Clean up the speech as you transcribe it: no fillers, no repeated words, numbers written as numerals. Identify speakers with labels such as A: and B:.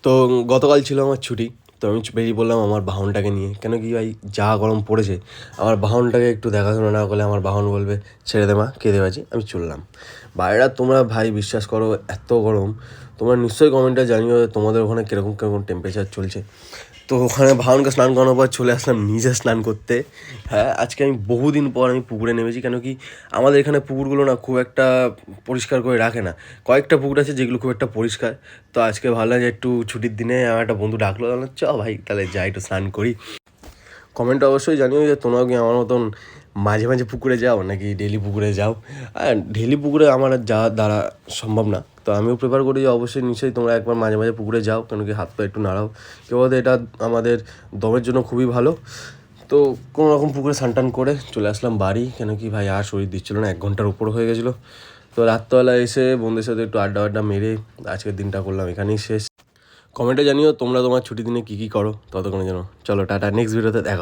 A: তো গতকাল ছিল আমার ছুটি, তো আমি বেরিয়ে পড়লাম আমার বাহনটাকে নিয়ে। কেন কি ভাই, যা গরম পড়েছে, আমার বাহনটাকে একটু দেখাশোনা না করলে আমার বাহন বলবে ছেড়ে দে মা, কেঁদে বাজি। আমি চললাম বাইরে। তোমরা ভাই বিশ্বাস করো, এত গরম। তোমরা নিশ্চয়ই কমেন্টে জানিও তোমাদের ওখানে কীরকম কীরকম টেম্পারেচার চলছে। তো ওখানে বাহনকে স্নান করানোর পর চলে আসলাম নিজে স্নান করতে। হ্যাঁ, আজকে আমি বহুদিন পর আমি পুকুরে নেমেছি। কেন কি, আমাদের এখানে পুকুরগুলো না খুব একটা পরিষ্কার করে রাখে না। কয়েকটা পুকুর আছে যেগুলো খুব একটা পরিষ্কার। তো আজকে ভাবলাম যে একটু ছুটির দিনে আমার একটা বন্ধু ডাকলো, বললাম চ ভাই তাহলে যাই একটু স্নান করি। কমেন্টে অবশ্যই জানিও যে তোমরাও কি আমার মতন মাঝে মাঝে পুকুরে যাও নাকি ডেলি পুকুরে যাও। আর ডেলি পুকুরে আমার যাওয়ার দ্বারা সম্ভব না, তো আমিও প্রেফার করি যে অবশ্যই নিশ্চয়ই তোমরা একবার মাঝে মাঝে পুকুরে যাও। কেন কি, হাত পা একটু নাড়াও। কেউ বলতে এটা আমাদের দমের জন্য খুবই ভালো। তো কোনো রকম পুকুরে স্নান টান করে চলে আসলাম বাড়ি। কেন কি ভাই, আর শরীর দিচ্ছিলো না, 1 ঘন্টার উপর হয়ে গেছিলো। তো রাত্রবেলা এসে বন্ধুদের সাথে একটু আড্ডা মেরে আজকের দিনটা করলাম এখানেই শেষ। কমেন্টে জানিও তোমরা তোমার ছুটির দিনে কী কী করো। ততক্ষণে যেন চলো টাটা, নেক্সট ভিডিওতে দেখা।